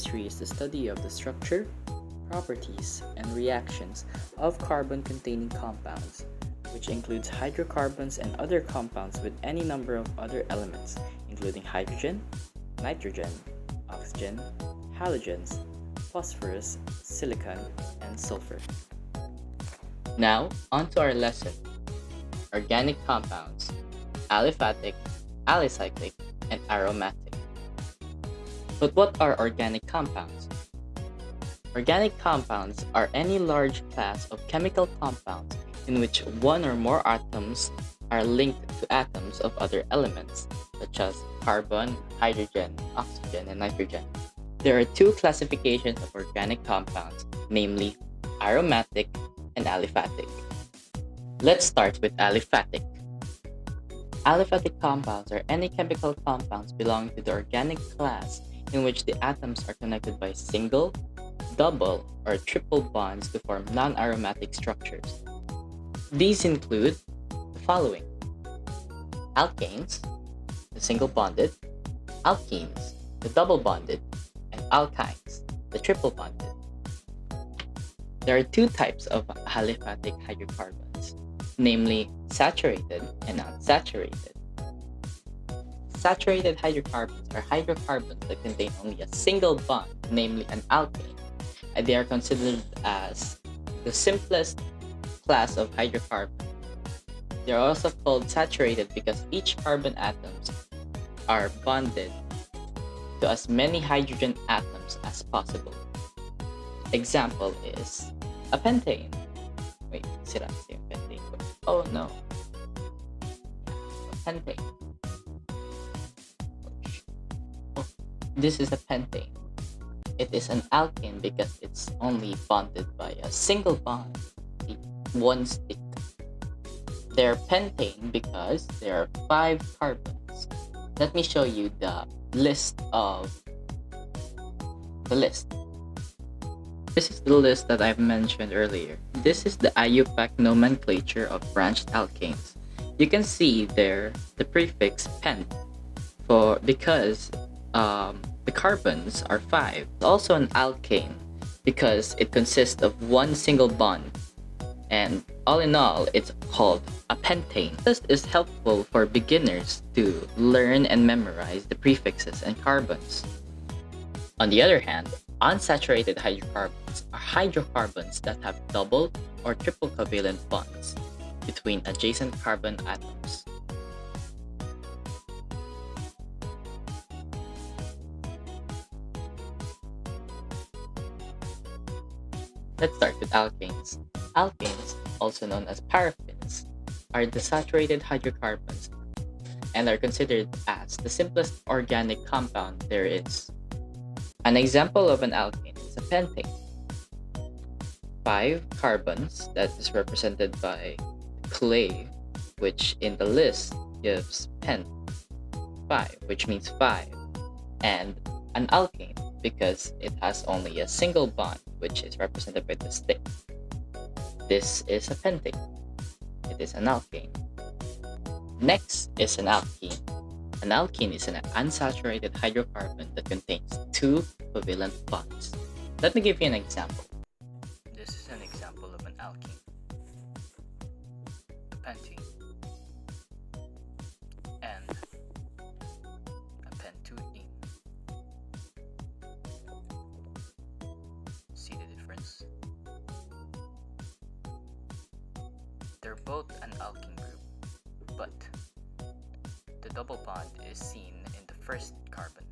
chemistry is the study of the structure, properties, and reactions of carbon-containing compounds, which includes hydrocarbons and other compounds with any number of other elements, including hydrogen, nitrogen, oxygen, halogens, phosphorus, silicon, and sulfur. Now, on to our lesson. Organic compounds, aliphatic, alicyclic, and aromatic. But what are organic compounds? Organic compounds are any large class of chemical compounds in which one or more atoms are linked to atoms of other elements, such as carbon, hydrogen, oxygen, and nitrogen. There are two classifications of organic compounds, namely aromatic and aliphatic. Let's start with aliphatic. Aliphatic compounds are any chemical compounds belonging to the organic class in which the atoms are connected by single, double, or triple bonds to form non-aromatic structures. These include the following: alkanes, the single bonded, alkenes, the double bonded, and alkynes, the triple bonded. There are two types of aliphatic hydrocarbons, namely saturated and unsaturated. Saturated hydrocarbons are hydrocarbons that contain only a single bond, namely an alkane, and they are considered as the simplest class of hydrocarbon. They are also called saturated because each carbon atoms are bonded to as many hydrogen atoms as possible. Example is a pentane. Wait, sira kasi yung pentane ko. Oh no. A pentane. This is a pentane. It is an alkane because it's only bonded by a single bond, one stick. They're pentane because there are 5 carbons. Let me show you the list. This is the list that I've mentioned earlier. This is the Iupac nomenclature of branched alkanes. You can see there the prefix pent because the carbons are 5. It's also an alkane because it consists of one single bond, and all in all, it's called a pentane. This is helpful for beginners to learn and memorize the prefixes and carbons. On the other hand, unsaturated hydrocarbons are hydrocarbons that have double or triple covalent bonds between adjacent carbon atoms. Let's start with alkanes. Alkanes, also known as paraffins, are the saturated hydrocarbons and are considered as the simplest organic compound there is. An example of an alkane is a pentane. 5 carbons, that is represented by clay, which in the list gives pent, 5, which means 5, and an alkane because it has only a single bond, which is represented by the stick. This is a pentane. It is an alkane. Next is an alkene. An alkene is an unsaturated hydrocarbon that contains 2 covalent bonds. Let me give you an example. This is an example of an alkene. A pentene. And a pentene. See the difference? They're both an alkene group, but the double bond is seen in the first carbon,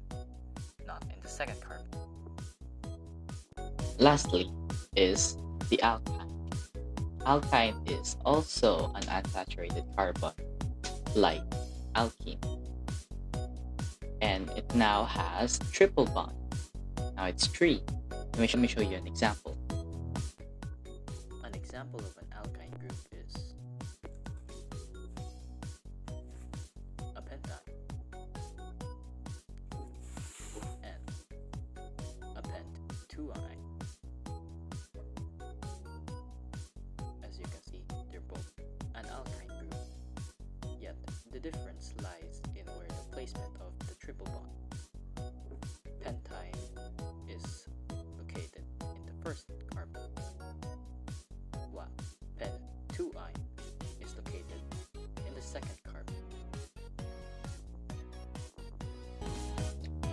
not in the second carbon. Lastly is the alkyne. Alkyne is also an unsaturated carbon, like alkene. And it now has triple bond. Now it's 3. Let me show you an example. An example of an alkyne group is a pentyne and a pent-2-ine. As you can see, they're both an alkyne group, yet the difference lies in where the placement of the triple bond. Pentyne is first carbon, while pen 2 ion is located in the second carbon.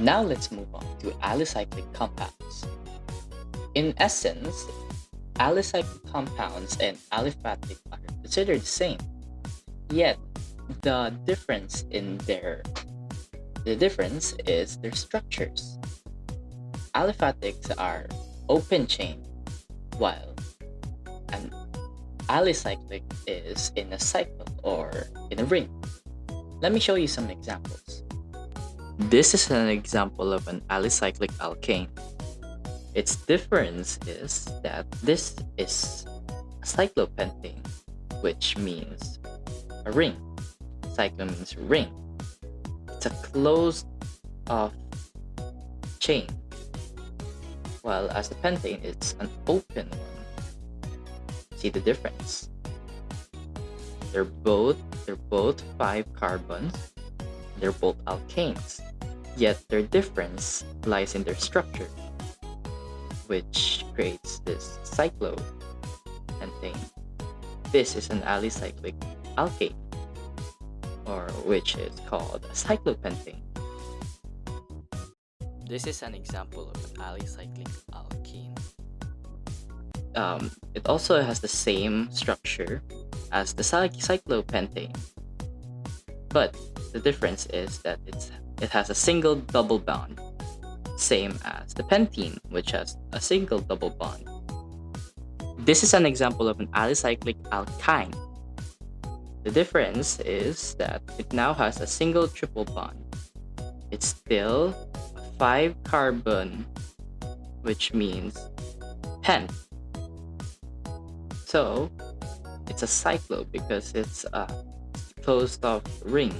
Now let's move on to alicyclic compounds. In essence, alicyclic compounds and aliphatic are considered the same, yet the difference is their structures. Aliphatics are open chain, while an alicyclic is in a cycle or in a ring. Let me show you some examples. This is an example of an alicyclic alkane. Its difference is that this is a cyclopentane, which means a ring. Cyclo means ring. It's a closed off chain, while as the pentane, it's an open one. See the difference? They're both 5 carbons. They're both alkanes, yet their difference lies in their structure, which creates this cyclopentane. This is an alicyclic alkane, or which is called a cyclopentane. This is an example of an alicyclic alkene. It also has the same structure as the cyclopentane, but the difference is that it has a single double bond, same as the pentene, which has a single double bond. This is an example of an alicyclic alkyne. The difference is that it now has a single triple bond. It's still a 5 carbon, which means pent. So it's a cyclo because it's a closed off ring.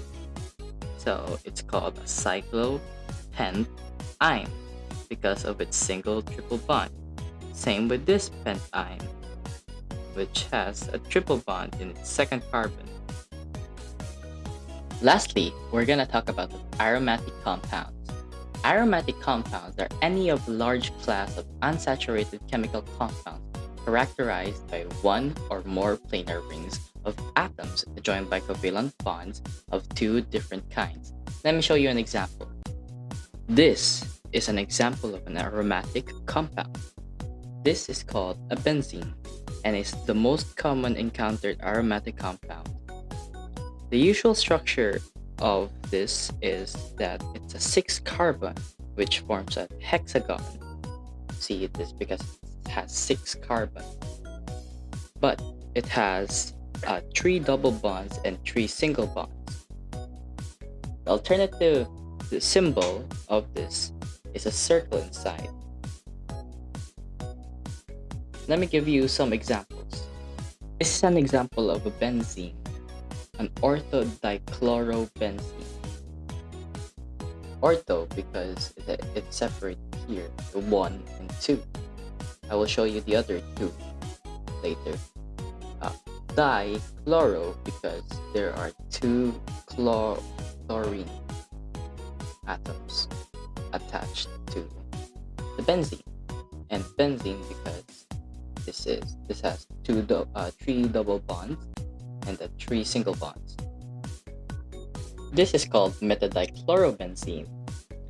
So it's called a cyclopentine because of its single triple bond. Same with this pentyne, which has a triple bond in its second carbon. Lastly, we're gonna talk about the aromatic compounds. Aromatic compounds are any of large class of unsaturated chemical compounds characterized by one or more planar rings of atoms joined by covalent bonds of 2 different kinds. Let me show you an example. This is an example of an aromatic compound. This is called a benzene and is the most common encountered aromatic compound. The usual structure of this is that it's a 6 carbon which forms a hexagon. See, it is because it has 6 carbon, but it has 3 double bonds and 3 single bonds. The alternative symbol of this is a circle inside. Let me give you some examples. This is an example of a benzene, an orthodichlorobenzene. Ortho because it's separated here to 1 and 2. I will show you the other 2 later. Dichloro because there are 2 chlorine atoms attached to the benzene, and benzene because this has 3 double bonds and 3 single bonds. This is called metadichlorobenzene.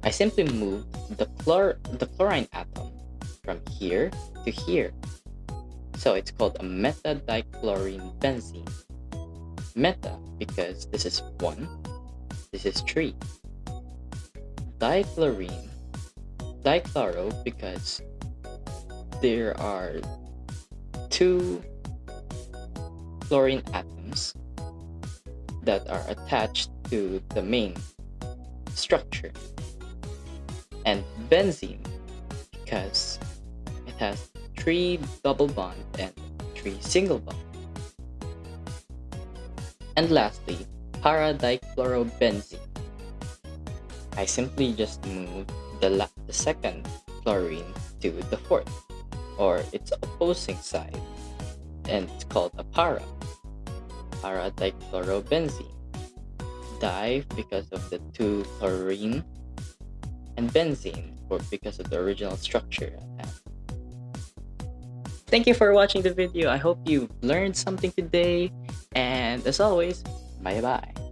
I simply moved the chlorine atom from here to here, so it's called a metadichlorine benzene. Meta because this is 1, this is 3. Dichloro because there are 2 chlorine atoms that are attached to the main structure. And benzene because it has 3 double bond and 3 single bond. And lastly, paradichlorobenzene. I simply just moved the second chlorine to the fourth, or its opposing side, and it's called a paradichlorobenzene. Di because of the 2 chlorine, and benzene because of the original structure at hand. Thank you for watching the video. I hope you learned something today. And as always, bye bye.